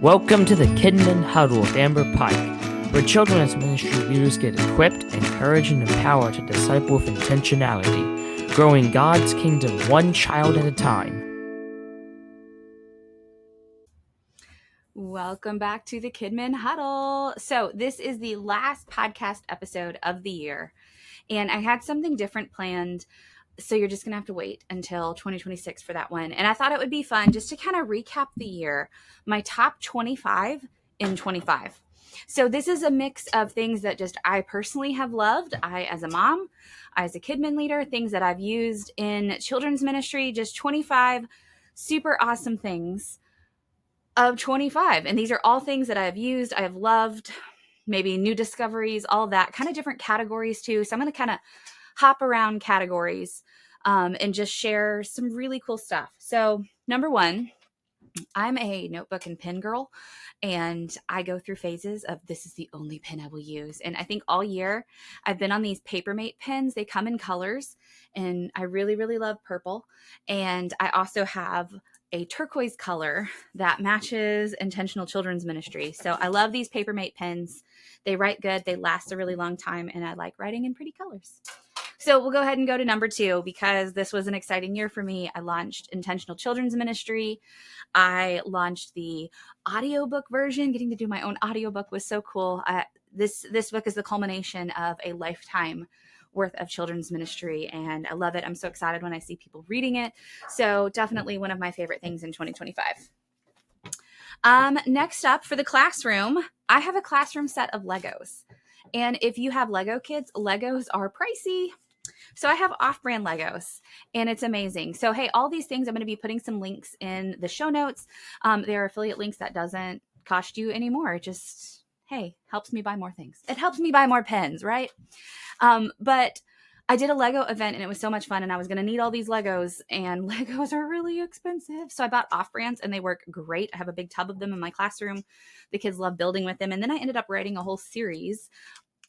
Welcome to the Kidmin Huddle with Amber Pike, where children's ministry leaders get equipped, encouraged, and empowered to disciple with intentionality, growing God's kingdom one child at a time. Welcome back to the Kidmin Huddle. So this is the last podcast episode of the year, and I had something different planned. So you're just going to have to wait until 2026 for that one. And I thought it would be fun just to kind of recap the year, my top 25 in 25. So this is a mix of things that just I personally have loved. I, as a mom, I, as a Kidmin leader, things that I've used in children's ministry, just 25 super awesome things of 25. And these are all things that I have used, I have loved, maybe new discoveries, all that, kind of different categories too. So I'm going to kind of hop around categories and just share some really cool stuff. So number one, I'm a notebook and pen girl, and I go through phases of this is the only pen I will use. And I think all year I've been on these Papermate pens. They come in colors, and I really, really love purple. And I also have a turquoise color that matches Intentional Children's Ministry. So I love these Papermate pens. They write good, they last a really long time, and I like writing in pretty colors. So we'll go ahead and go to number two, because this was an exciting year for me. I launched Intentional Children's Ministry. I launched the audiobook version. Getting to do my own audiobook was so cool. This book is the culmination of a lifetime worth of children's ministry, and I love it. I'm so excited when I see people reading it. So definitely one of my favorite things in 2025. Next up, for the classroom, I have a classroom set of Legos. And if you have Lego kids, Legos are pricey. So I have off-brand Legos, and it's amazing. So, hey, all these things, I'm going to be putting some links in the show notes. There are affiliate links that doesn't cost you anymore. It just, hey, helps me buy more things. It helps me buy more pens, right? But I did a Lego event, and it was so much fun, and I was going to need all these Legos, and Legos are really expensive. So I bought off-brands, and they work great. I have a big tub of them in my classroom. The kids love building with them. And then I ended up writing a whole series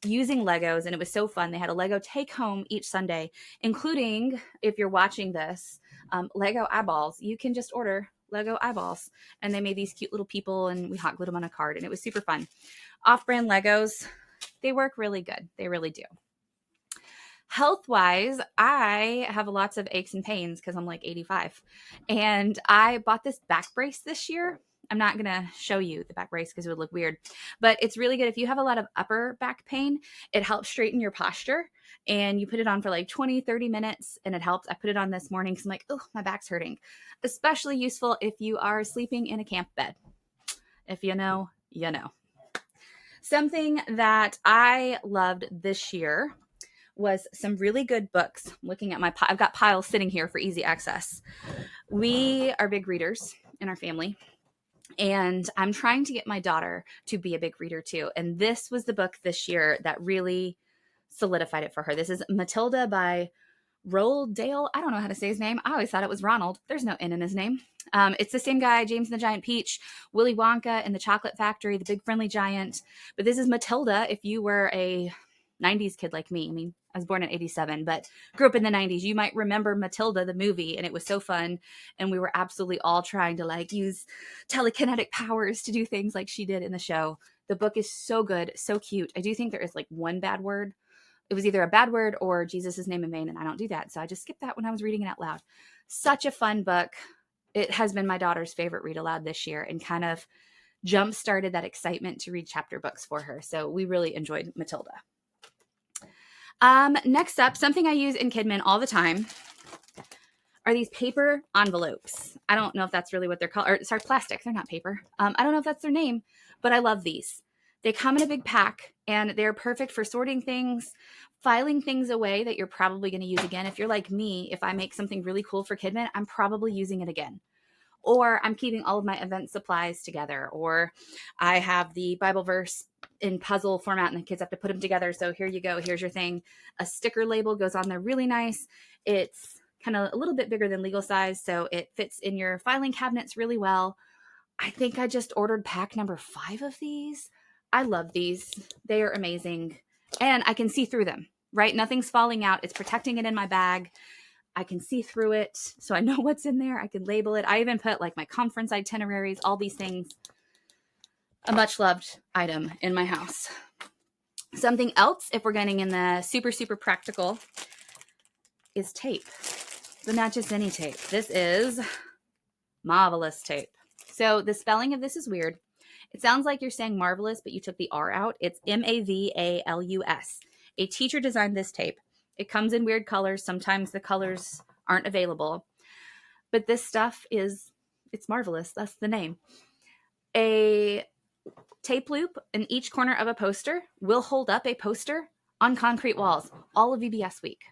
using Legos, and it was so fun. They had a Lego take home each Sunday, including, if you're watching this, Lego eyeballs. You can just order Lego eyeballs, and they made these cute little people, and we hot glued them on a card, and it was super fun. Off-brand Legos, they work really good. They really do. Health-wise, I have lots of aches and pains because I'm like 85, and I bought this back brace this year. I'm not going to show you the back brace because it would look weird, but it's really good. If you have a lot of upper back pain, it helps straighten your posture, and you put it on for like 20, 30 minutes, and it helps. I put it on this morning because I'm like, oh, my back's hurting. Especially useful if you are sleeping in a camp bed. If you know, you know. Something that I loved this year was some really good books. I'm looking at I've got piles sitting here for easy access. We are big readers in our family, and I'm trying to get my daughter to be a big reader too. And this was the book this year that really solidified it for her. This is Matilda by Roald Dahl. I don't know how to say his name. I always thought it was Ronald. There's no N in his name. It's the same guy, James and the Giant Peach, Willy Wonka and the Chocolate Factory, The Big Friendly Giant. But this is Matilda if you were a 90s kid like me. I mean, I was born in 87, but grew up in the 90s. You might remember Matilda, the movie, and it was so fun. And we were absolutely all trying to like use telekinetic powers to do things like she did in the show. The book is so good, so cute. I do think there is like one bad word. It was either a bad word or Jesus' name in vain, and I don't do that. So I just skipped that when I was reading it out loud. Such a fun book. It has been my daughter's favorite read aloud this year, and kind of jump-started that excitement to read chapter books for her. So we really enjoyed Matilda. Next up, something I use in Kidmin all the time are these paper envelopes. I don't know if that's really what they're called. Or sorry, plastic. They're not paper. I don't know if that's their name, but I love these. They come in a big pack, and they're perfect for sorting things, filing things away that you're probably going to use again. If you're like me, if I make something really cool for Kidmin, I'm probably using it again. Or I'm keeping all of my event supplies together, or I have the Bible verse in puzzle format and the kids have to put them together. So here you go. Here's your thing. A sticker label goes on there really nice. It's kind of a little bit bigger than legal size, so it fits in your filing cabinets really well. I think I just ordered pack number 5 of these. I love these. They are amazing. And I can see through them, right? Nothing's falling out. It's protecting it in my bag. I can see through it, so I know what's in there. I can label it. I even put like my conference itineraries, all these things. a much loved item in my house. Something else, if we're getting in the super, super practical, is tape. But not just any tape. This is marvelous tape. So the spelling of this is weird. It sounds like you're saying marvelous, but you took the R out. It's Mavalus. A teacher designed this tape. It comes in weird colors. Sometimes the colors aren't available. But this stuff it's marvelous. That's the name. A tape loop in each corner of a poster will hold up a poster on concrete walls all of VBS week.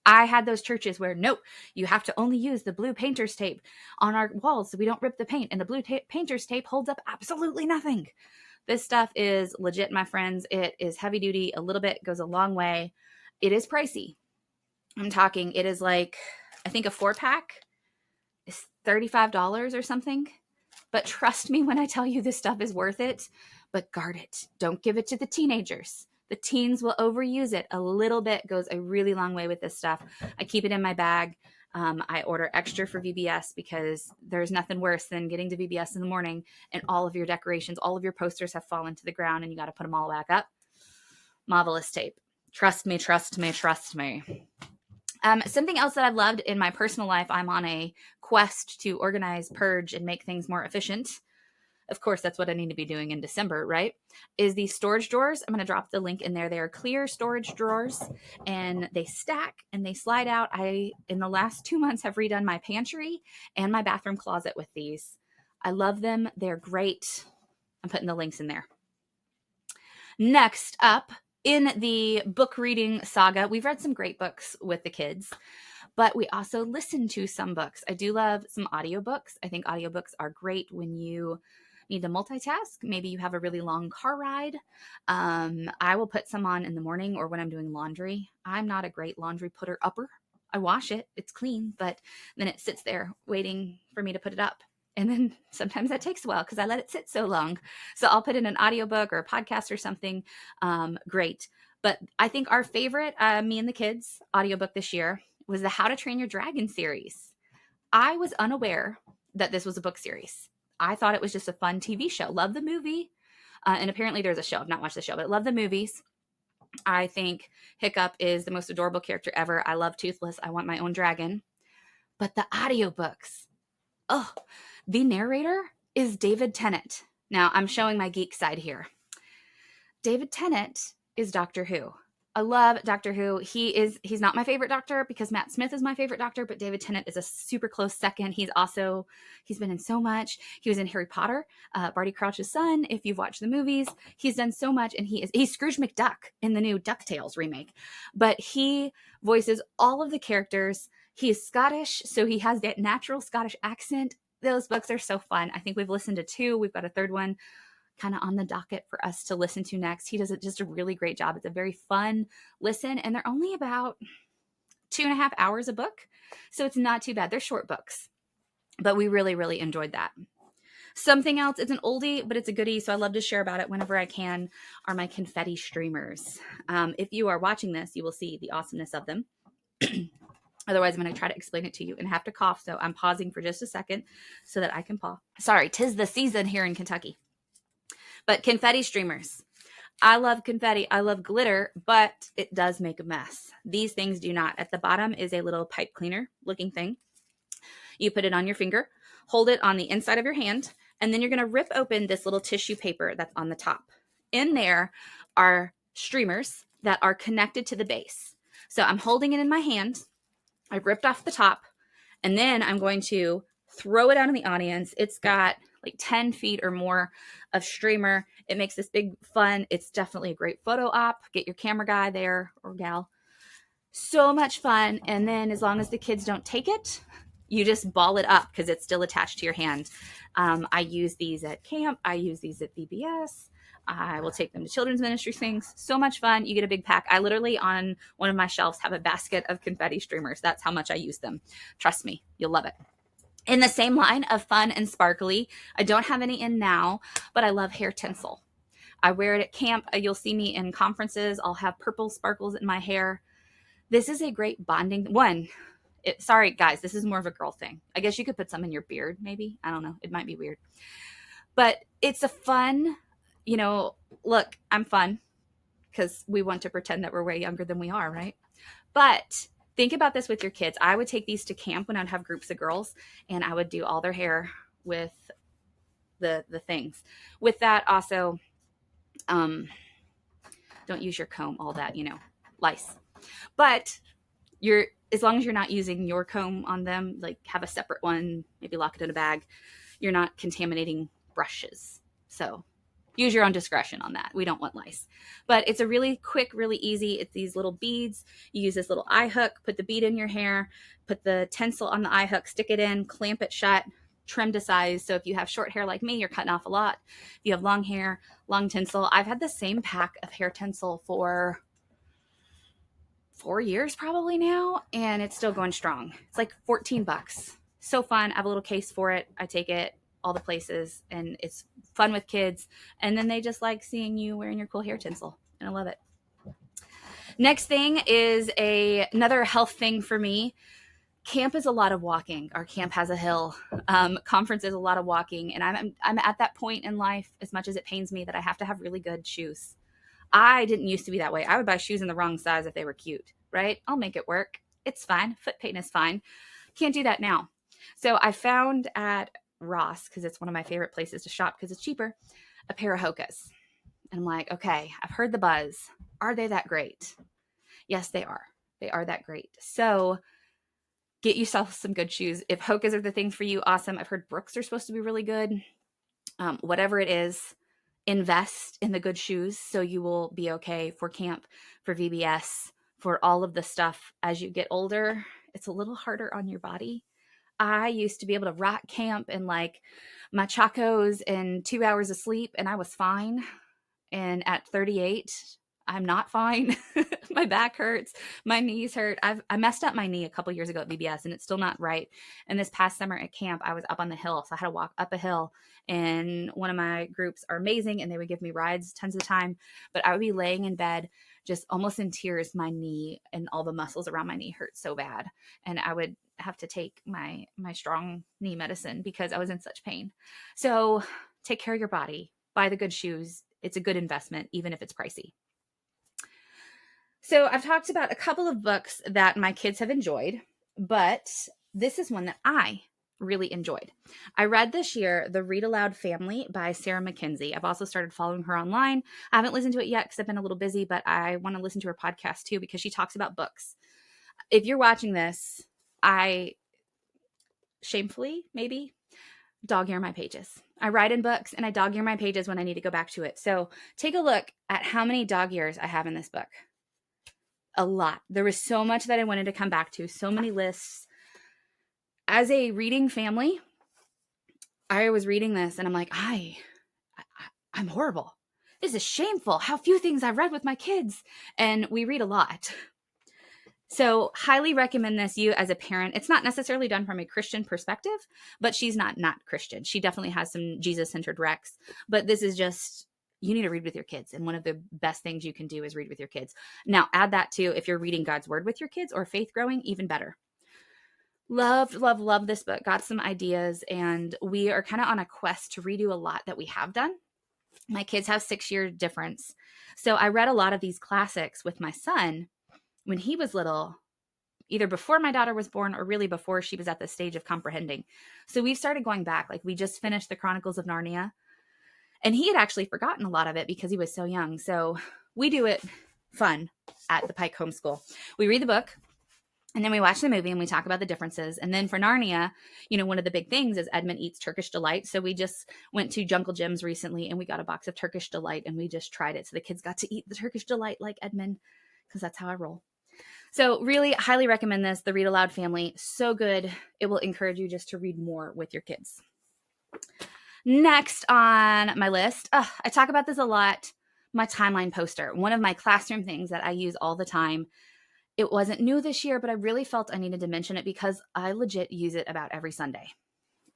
I had those churches where, nope, you have to only use the blue painter's tape on our walls so we don't rip the paint. And the blue painter's tape holds up absolutely nothing. This stuff is legit, my friends. It is heavy duty. A little bit goes a long way. It is pricey. I'm talking, it is like, I think a 4-pack is $35 or something. But trust me when I tell you this stuff is worth it. But guard it. Don't give it to the teenagers. The teens will overuse it. A little bit goes a really long way with this stuff. I keep it in my bag. I order extra for VBS because there's nothing worse than getting to VBS in the morning and all of your decorations, all of your posters have fallen to the ground and you got to put them all back up. Marvelous tape. Trust me, trust me, trust me. Something else that I've loved in my personal life, I'm on a quest to organize, purge, and make things more efficient. Of course, that's what I need to be doing in December, right? Is these storage drawers. I'm going to drop the link in there. They are clear storage drawers and they stack and they slide out. I, in the last 2 months, have redone my pantry and my bathroom closet with these. I love them. They're great. I'm putting the links in there. Next up, in the book reading saga, we've read some great books with the kids, but we also listen to some books. I do love some audiobooks. I think audiobooks are great when you need to multitask. Maybe you have a really long car ride. I will put some on in the morning or when I'm doing laundry. I'm not a great laundry putter-upper. I wash it. It's clean, but then it sits there waiting for me to put it up. And then sometimes that takes a while because I let it sit so long. So I'll put in an audiobook or a podcast or something. Great. But I think our favorite, me and the kids, audiobook this year was the How to Train Your Dragon series. I was unaware that this was a book series. I thought it was just a fun TV show. Love the movie. And apparently there's a show. I've not watched the show, but love the movies. I think Hiccup is the most adorable character ever. I love Toothless. I want my own dragon. But the audiobooks. Oh, the narrator is David Tennant. Now, I'm showing my geek side here. David Tennant is Doctor Who. I love Doctor Who. He's not my favorite doctor because Matt Smith is my favorite doctor, but David Tennant is a super close second. He's been in so much. He was in Harry Potter, Barty Crouch's son. If you've watched the movies, he's done so much, and he's Scrooge McDuck in the new DuckTales remake. But he voices all of the characters. He is Scottish, so he has that natural Scottish accent. Those books are so fun. I think we've listened to 2. We've got a third one kind of on the docket for us to listen to next. He does just a really great job. It's a very fun listen, and they're only about 2.5 hours a book, so it's not too bad. They're short books, but we really, really enjoyed that. Something else, it's an oldie, but it's a goodie, so I love to share about it whenever I can, are my confetti streamers. If you are watching this, you will see the awesomeness of them. Otherwise, I'm going to try to explain it to you and have to cough, so I'm pausing for just a second so that I can pause. Sorry, 'tis the season here in Kentucky. But confetti streamers. I love confetti. I love glitter, but it does make a mess. These things do not. At the bottom is a little pipe cleaner looking thing. You put it on your finger, hold it on the inside of your hand, and then you're going to rip open this little tissue paper that's on the top. In there are streamers that are connected to the base. So I'm holding it in my hand. I've ripped off the top, and then I'm going to throw it out in the audience. It's got like 10 feet or more of streamer. It makes this big fun. It's definitely a great photo op. Get your camera guy there or gal. So much fun. And then as long as the kids don't take it, you just ball it up because it's still attached to your hand. I use these at camp. I use these at VBS. I will take them to children's ministry things. So much fun. You get a big pack. I literally on one of my shelves have a basket of confetti streamers. That's how much I use them. Trust me, you'll love it. In the same line of fun and sparkly, I don't have any in now, but I love hair tinsel. I wear it at camp. You'll see me in conferences. I'll have purple sparkles in my hair. This is a great bonding one. Sorry, guys, this is more of a girl thing. I guess you could put some in your beard, maybe. I don't know. It might be weird. But it's a fun you know, look, I'm fun because we want to pretend that we're way younger than we are, right? But think about this with your kids. I would take these to camp when I'd have groups of girls, and I would do all their hair with the things. With that, also, um, don't use your comb, all that, lice. But you're as long as you're not using your comb on them, like have a separate one, maybe lock it in a bag, you're not contaminating brushes. So use your own discretion on that. We don't want lice. But it's a really quick, really easy. It's these little beads. You use this little eye hook, put the bead in your hair, put the tinsel on the eye hook, stick it in, clamp it shut, trim to size. So if you have short hair like me, you're cutting off a lot. If you have long hair, long tinsel. I've had the same pack of hair tinsel for 4 years probably now, and it's still going strong. It's like $14. So fun. I have a little case for it. I take it all the places, and it's fun with kids. And then they just like seeing you wearing your cool hair tinsel, and I love it. Next thing is another health thing for me. Camp is a lot of walking. Our camp has a hill. Conference is a lot of walking, and I'm at that point in life, as much as it pains me, that I have to have really good shoes. I didn't used to be that way. I would buy shoes in the wrong size if they were cute, right? I'll make it work. It's fine. Foot pain is fine. Can't do that now. So I found at Ross, because it's one of my favorite places to shop because it's cheaper, a pair of Hokas. And I'm like, okay, I've heard the buzz. Are they that great? Yes, they are. They are that great. So get yourself some good shoes. If Hokas are the thing for you, awesome. I've heard Brooks are supposed to be really good. Whatever it is, invest in the good shoes so you will be okay for camp, for VBS, for all of the stuff. As you get older, it's a little harder on your body. I used to be able to rock camp in like my Chacos and 2 hours of sleep, and I was fine. And at 38, I'm not fine. My back hurts. My knees hurt. I messed up my knee a couple years ago at VBS, and it's still not right. And this past summer at camp, I was up on the hill. So I had to walk up a hill. And one of my groups are amazing, and they would give me rides tons of time. But I would be laying in bed just almost in tears. My knee and all the muscles around my knee hurt so bad. And I would have to take my strong knee medicine because I was in such pain. So take care of your body. Buy the good shoes. It's a good investment, even if it's pricey. So I've talked about a couple of books that my kids have enjoyed, but this is one that I really enjoyed. I read this year, The Read Aloud Family by Sarah Mackenzie. I've also started following her online. I haven't listened to it yet because I've been a little busy, but I want to listen to her podcast too because she talks about books. If you're watching this, I shamefully, maybe, dog ear my pages. I write in books and I dog ear my pages when I need to go back to it. So take a look at how many dog ears I have in this book. A lot. There was so much that I wanted to come back to, so many lists. As a reading family, I was reading this and I'm like, I'm horrible. This is shameful how few things I've read with my kids. And we read a lot. So highly recommend this, you as a parent. It's not necessarily done from a Christian perspective, but she's not Christian. She definitely has some Jesus-centered recs, but this is just, you need to read with your kids. And one of the best things you can do is read with your kids. Now add that to if you're reading God's word with your kids or faith growing, even better. Loved, love, love this book. Got some ideas, and we are kind of on a quest to redo a lot that we have done. My kids have 6-year difference. So I read a lot of these classics with my son when he was little, either before my daughter was born or really before she was at the stage of comprehending. So we've started going back. Like we just finished the Chronicles of Narnia, and he had actually forgotten a lot of it because he was so young. So we do it fun at the Pike homeschool. We read the book, and then we watch the movie and we talk about the differences. And then for Narnia, one of the big things is Edmund eats Turkish Delight. So we just went to Jungle Gyms recently and we got a box of Turkish Delight and we just tried it. So the kids got to eat the Turkish Delight like Edmund, because that's how I roll. So really highly recommend this, The Read Aloud Family. So good. It will encourage you just to read more with your kids. Next on my list, I talk about this a lot, my timeline poster. One of my classroom things that I use all the time. It wasn't new this year, but I really felt I needed to mention it because I legit use it about every Sunday.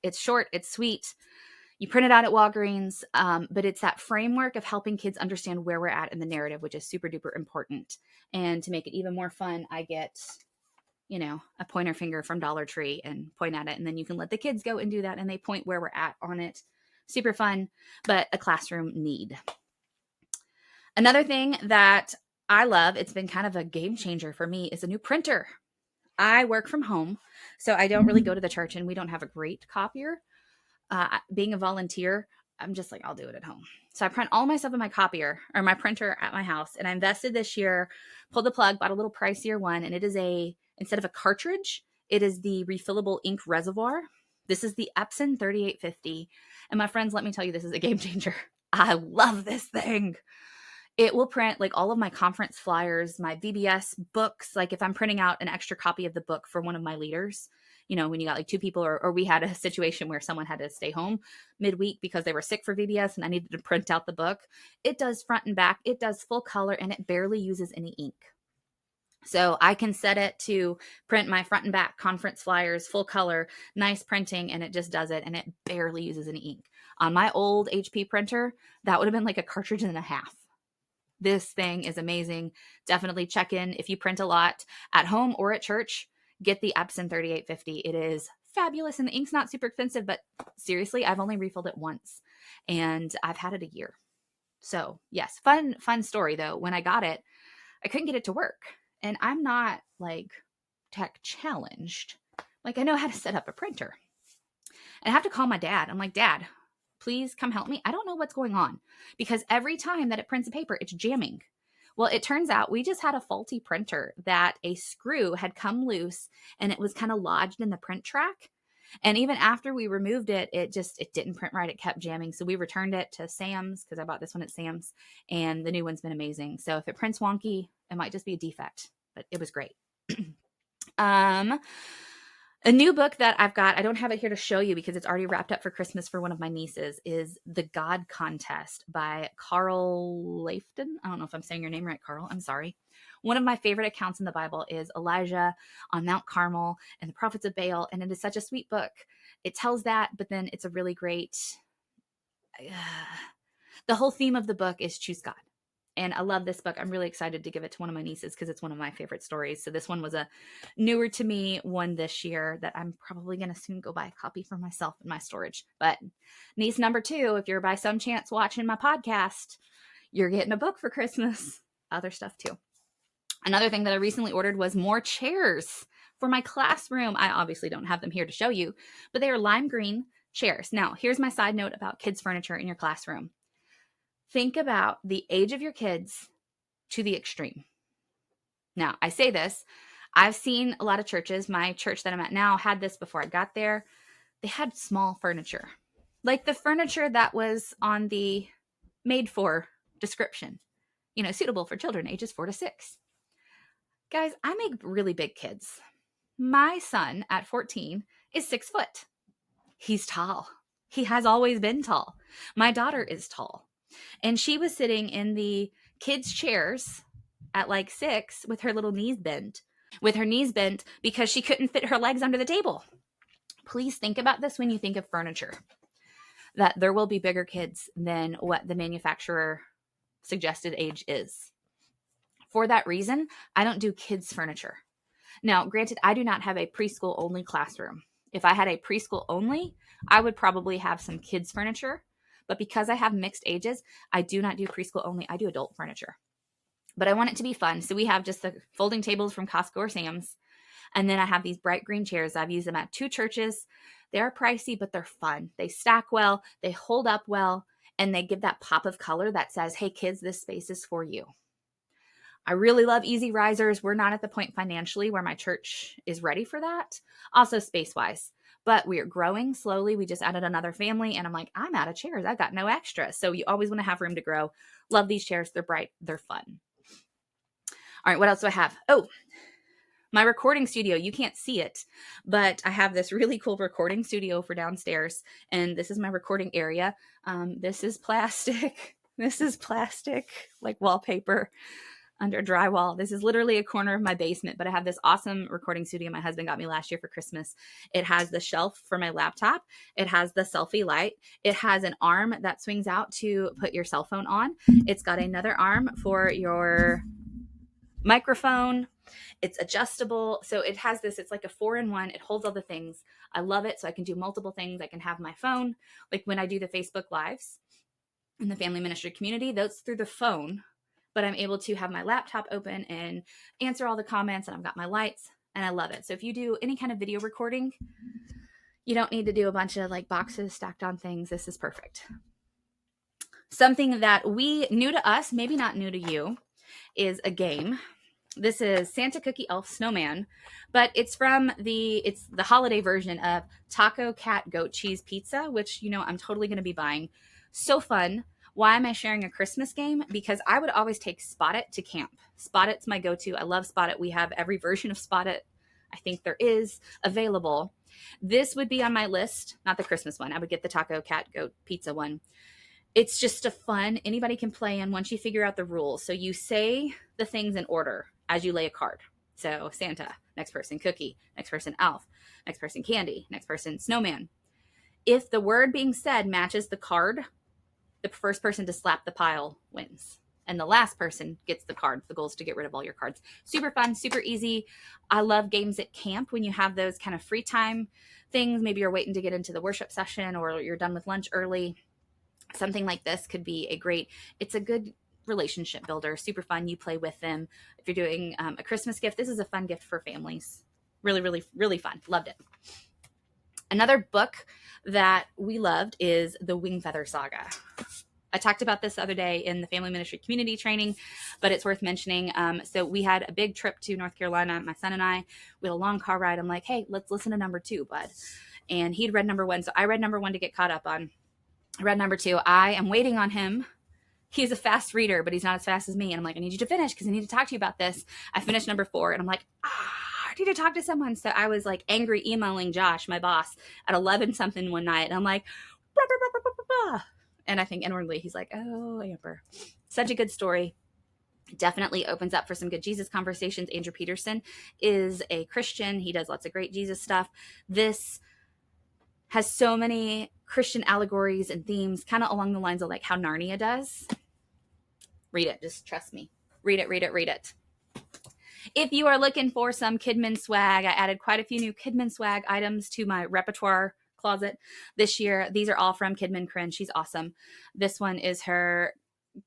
It's short, it's sweet. You print it out at Walgreens, but it's that framework of helping kids understand where we're at in the narrative, which is super duper important. And to make it even more fun, I get, a pointer finger from Dollar Tree and point at it. And then you can let the kids go and do that. And they point where we're at on it. Super fun, but a classroom need. Another thing that I love, it's been kind of a game changer for me, is a new printer. I work from home, so I don't really go to the church, and we don't have a great copier. Being a volunteer, I'm just like, I'll do it at home. So I print all my stuff in my copier or my printer at my house. And I invested this year, pulled the plug, bought a little pricier one. And it is instead of a cartridge, it is the refillable ink reservoir. This is the Epson 3850. And my friends, let me tell you, this is a game changer. I love this thing. It will print like all of my conference flyers, my VBS books. Like if I'm printing out an extra copy of the book for one of my leaders, when you got like two people, or we had a situation where someone had to stay home midweek because they were sick for VBS and I needed to print out the book. It does front and back. It does full color, and it barely uses any ink. So I can set it to print my front and back conference flyers, full color, nice printing, and it just does it, and it barely uses any ink. On my old HP printer, that would have been like a cartridge and a half. This thing is amazing. Definitely check in if you print a lot at home or at church. Get the Epson 3850. It is fabulous, and the ink's not super expensive, but seriously, I've only refilled it once, and I've had it a year. So yes, fun story though. When I got it, I couldn't get it to work, and I'm not like tech challenged. Like I know how to set up a printer. And I have to call my dad. I'm like, Dad, please come help me. I don't know what's going on, because every time that it prints a paper, it's jamming. Well, it turns out we just had a faulty printer that a screw had come loose and it was kind of lodged in the print track. And even after we removed it, it didn't print right. It kept jamming. So we returned it to Sam's, because I bought this one at Sam's, and the new one's been amazing. So if it prints wonky, it might just be a defect, but it was great. A new book that I've got, I don't have it here to show you because it's already wrapped up for Christmas for one of my nieces, is The God Contest by Carl Lafton. I don't know if I'm saying your name right, Carl. I'm sorry. One of my favorite accounts in the Bible is Elijah on Mount Carmel and the prophets of Baal, and it is such a sweet book. It tells that, but then it's a really great, the whole theme of the book is choose God. And I love this book. I'm really excited to give it to one of my nieces because it's one of my favorite stories. So this one was a newer to me one this year that I'm probably going to soon go buy a copy for myself in my storage. But niece number 2, if you're by some chance watching my podcast, you're getting a book for Christmas. Other stuff too. Another thing that I recently ordered was more chairs for my classroom. I obviously don't have them here to show you, but they are lime green chairs. Now, here's my side note about kids' furniture in your classroom. Think about the age of your kids to the extreme. Now, I say this, I've seen a lot of churches. My church that I'm at now had this before I got there. They had small furniture, like the furniture that was on the made for description, suitable for children ages 4 to 6. Guys, I make really big kids. My son at 14 is 6 foot. He's tall. He has always been tall. My daughter is tall. And she was sitting in the kids' chairs at like 6 with her little knees bent, because she couldn't fit her legs under the table. Please think about this when you think of furniture, that there will be bigger kids than what the manufacturer suggested age is. For that reason, I don't do kids' furniture. Now, granted, I do not have a preschool only classroom. If I had a preschool only, I would probably have some kids' furniture. But because I have mixed ages, I do not do preschool only. I do adult furniture. But I want it to be fun. So we have just the folding tables from Costco or Sam's. And then I have these bright green chairs. I've used them at 2 churches. They're pricey, but they're fun. They stack well. They hold up well. And they give that pop of color that says, hey, kids, this space is for you. I really love easy risers. We're not at the point financially where my church is ready for that. Also space-wise. But we are growing slowly. We just added another family, and I'm like, I'm out of chairs. I got no extra. So you always want to have room to grow. Love these chairs. They're bright. They're fun. All right, what else do I have? Oh, my recording studio. You can't see it, but I have this really cool recording studio for downstairs, and this is my recording area. This is plastic. This is plastic, like wallpaper under drywall. This is literally a corner of my basement, but I have this awesome recording studio my husband got me last year for Christmas. It has the shelf for my laptop. It has the selfie light. It has an arm that swings out to put your cell phone on. It's got another arm for your microphone. It's adjustable. So it has this, it's like a 4-in-1. It holds all the things. I love it. So I can do multiple things. I can have my phone, like when I do the Facebook Lives in the family ministry community, those through the phone, but I'm able to have my laptop open and answer all the comments, and I've got my lights, and I love it. So if you do any kind of video recording, you don't need to do a bunch of like boxes stacked on things. This is perfect. Something that new to us, maybe not new to you, is a game. This is Santa Cookie Elf Snowman, but it's the holiday version of Taco Cat Goat Cheese Pizza, which, I'm totally going to be buying. So fun. Why am I sharing a Christmas game? Because I would always take Spot It to camp. Spot It's my go-to. I love Spot It. We have every version of Spot It I think there is available. This would be on my list, not the Christmas one. I would get the Taco Cat Goat Pizza one. It's just a fun, anybody can play in once you figure out the rules. So you say the things in order as you lay a card. So Santa, next person Cookie, next person Elf, next person Candy, next person Snowman. If the word being said matches the card, the first person to slap the pile wins. And the last person gets the cards. The goal is to get rid of all your cards. Super fun, super easy. I love games at camp when you have those kind of free time things. Maybe you're waiting to get into the worship session or you're done with lunch early. Something like this could be it's a good relationship builder. Super fun. You play with them. If you're doing a Christmas gift, this is a fun gift for families. Really, really, really fun. Loved it. Another book that we loved is the Wing Feather Saga. I talked about this the other day in the family ministry community training, but it's worth mentioning. So we had a big trip to North Carolina, my son and I. We had a long car ride. I'm like, hey, let's listen to number 2, bud. And he'd read number 1. So I read number 1 to get caught up on. I read number 2. I am waiting on him. He's a fast reader, but he's not as fast as me. And I'm like, I need you to finish because I need to talk to you about this. I finished number 4 and I'm like, I need to talk to someone. So I was like angry emailing Josh, my boss, at 11 something one night. And I'm like, bah, bah, bah, bah, bah, bah. And I think inwardly he's like, oh, Amber. Such a good story. Definitely opens up for some good Jesus conversations. Andrew Peterson is a Christian. He does lots of great Jesus stuff. This has so many Christian allegories and themes, kind of along the lines of like how Narnia does. Read it. Just trust me. Read it, read it, read it. If you are looking for some Kidmin swag, I added quite a few new Kidmin swag items to my repertoire closet this year. These are all from Kidmin Corinne. She's awesome. This one is her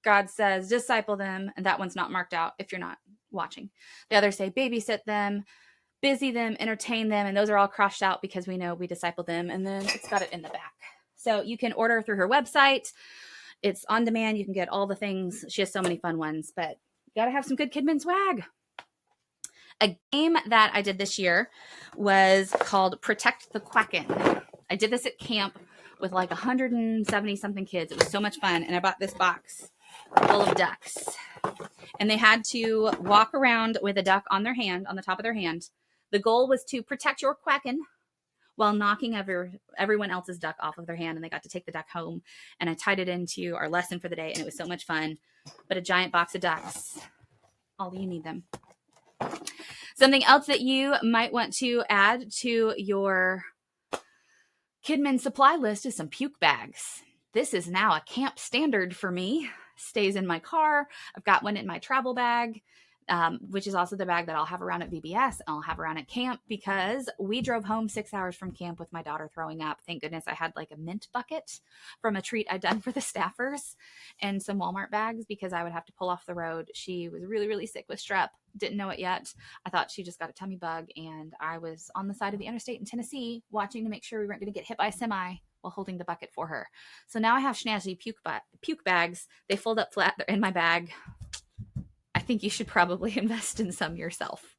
God says disciple them, and that one's not marked out if you're not watching. The others say babysit them, busy them, entertain them, and those are all crossed out because we know we disciple them, and then it's got it in the back. So you can order through her website. It's on demand. You can get all the things. She has so many fun ones, but you got to have some good Kidmin swag. A game that I did this year was called Protect the Quacken. I did this at camp with like 170 something kids. It was so much fun. And I bought this box full of ducks. And they had to walk around with a duck on their hand, on the top of their hand. The goal was to protect your quacken while knocking everyone else's duck off of their hand. And they got to take the duck home. And I tied it into our lesson for the day. And it was so much fun. But a giant box of ducks. All you need them. Something else that you might want to add to your Kidmin supply list is some puke bags. This is now a camp standard for me. Stays in my car. I've got one in my travel bag, which is also the bag that I'll have around at VBS and I'll have around at camp because we drove home 6 hours from camp with my daughter throwing up. Thank goodness I had like a mint bucket from a treat I'd done for the staffers and some Walmart bags because I would have to pull off the road. She was really, really sick with strep. Didn't know it yet. I thought she just got a tummy bug, and I was on the side of the interstate in Tennessee watching to make sure we weren't going to get hit by a semi while holding the bucket for her. So now I have snazzy puke bags. They fold up flat. They're in my bag. I think you should probably invest in some yourself.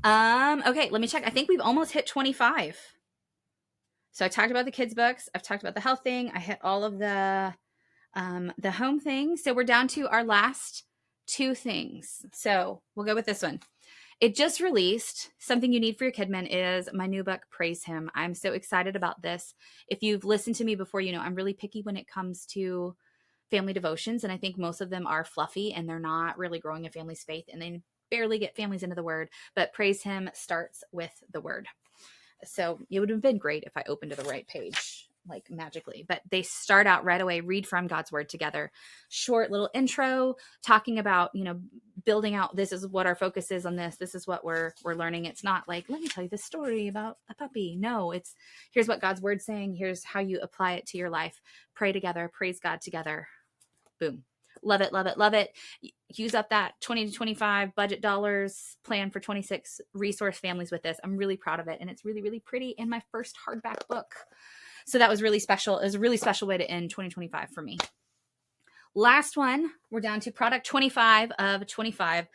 Okay, let me check. I think we've almost hit 25. So I talked about the kids' books. I've talked about the health thing. I hit all of the home things. So we're down to our last 2 things. So we'll go with this one. It just released. Something you need for your Kidmin is my new book, Praise Him. I'm so excited about this. If you've listened to me before, you know I'm really picky when it comes to family devotions. And I think most of them are fluffy and they're not really growing a family's faith and they barely get families into the word. But Praise Him starts with the word. So it would have been great if I opened to the right page. like magically, but they start out right away, read from God's word together, short little intro talking about, building out, this is what our focus is on this. This is what we're learning. It's not like, let me tell you this story about a puppy. No, it's here's what God's word's saying. Here's how you apply it to your life. Pray together, praise God together. Boom. Love it, love it, love it. Use up that 20 to 25 budget dollars, plan for 26 resource families with this. I'm really proud of it. And it's really, really pretty in my first hardback book. So that was really special. It was a really special way to end 2025 for me. Last one, we're down to product 25 of 25.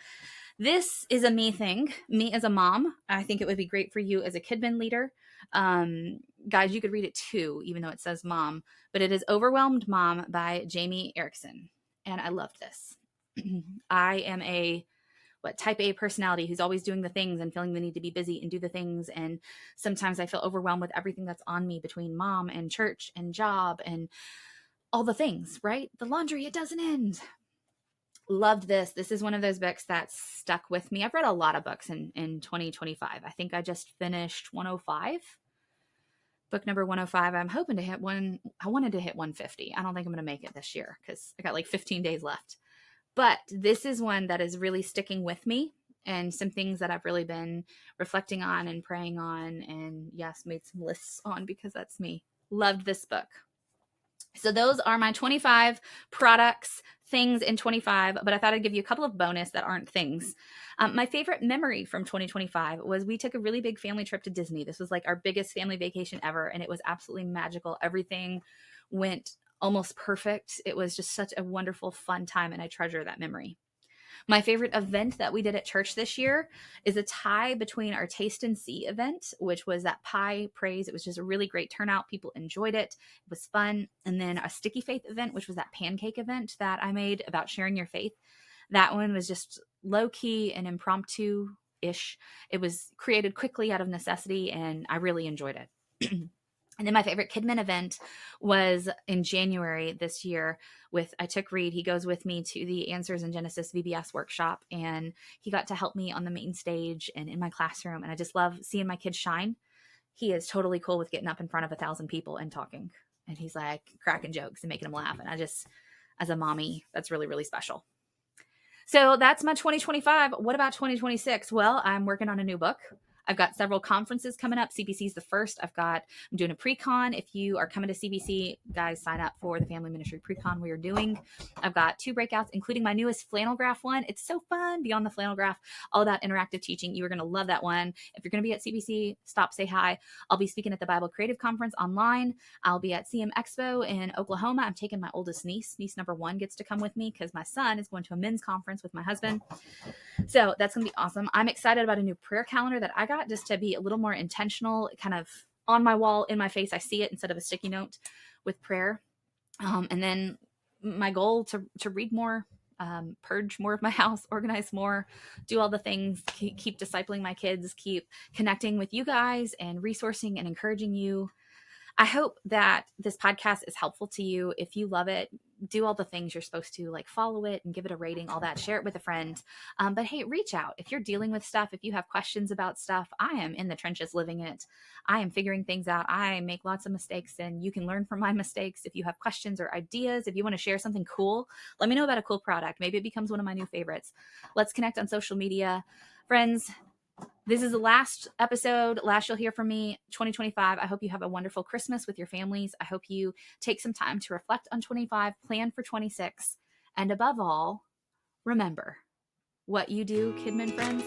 This is a me thing, me as a mom. I think it would be great for you as a Kidmin leader. Guys, you could read it too, even though it says mom, but it is Overwhelmed Mom by Jamie Erickson. And I loved this. I am a type A personality who's always doing the things and feeling the need to be busy and do the things. And sometimes I feel overwhelmed with everything that's on me between mom and church and job and all the things, right? The laundry, it doesn't end. Loved this. This is one of those books that stuck with me. I've read a lot of books in 2025. I think I just finished 105. Book number 105. I'm hoping to hit one. I wanted to hit 150. I don't think I'm going to make it this year because I got like 15 days left. But this is one that is really sticking with me, and some things that I've really been reflecting on and praying on, and yes, made some lists on because that's me. Loved this book. So those are my 25 products, things in 25, but I thought I'd give you a couple of bonus that aren't things. My favorite memory from 2025 was we took a really big family trip to Disney. This was like our biggest family vacation ever, and it was absolutely magical. Everything went almost perfect. It was just such a wonderful, fun time, and I treasure that memory. My favorite event that we did at church this year is a tie between our Taste and See event, which was that pie praise. It was just a really great turnout. People enjoyed it. It was fun. And then a Sticky Faith event, which was that pancake event that I made about sharing your faith. That one was just low key and impromptu-ish. It was created quickly out of necessity, and I really enjoyed it. And then my favorite Kidmin event was in January this year I took Reed. He goes with me to the Answers in Genesis VBS workshop, and he got to help me on the main stage and in my classroom. And I just love seeing my kids shine. He is totally cool with getting up in front of 1,000 people and talking. And he's like cracking jokes and making them laugh. And I just, as a mommy, that's really, really special. So that's my 2025. What about 2026? Well, I'm working on a new book. I've got several conferences coming up. CBC is the first. I'm doing a pre-con. If you are coming to CBC, guys, sign up for the Family Ministry pre-con we are doing. I've got 2 breakouts, including my newest flannel graph one. It's so fun. Beyond the flannel graph, all about interactive teaching. You are going to love that one. If you're going to be at CBC, stop, say hi. I'll be speaking at the Bible Creative Conference online. I'll be at CM Expo in Oklahoma. I'm taking my oldest niece. Niece number 1 gets to come with me because my son is going to a men's conference with my husband. So that's going to be awesome. I'm excited about a new prayer calendar that I got just to be a little more intentional, kind of on my wall, in my face. I see it instead of a sticky note with prayer. And then my goal to read more, purge more of my house, organize more, do all the things, keep discipling my kids, keep connecting with you guys and resourcing and encouraging you. I hope that this podcast is helpful to you. If you love it, do all the things you're supposed to, like follow it and give it a rating, all that, share it with a friend. But hey, reach out. If you're dealing with stuff, if you have questions about stuff, I am in the trenches living it. I am figuring things out. I make lots of mistakes, and you can learn from my mistakes. If you have questions or ideas, if you want to share something cool, let me know about a cool product. Maybe it becomes one of my new favorites. Let's connect on social media. Friends, this is the last episode, last you'll hear from me, 2025. I hope you have a wonderful Christmas with your families. I hope you take some time to reflect on 25, plan for 26, and above all, remember, what you do, Kidmin friends,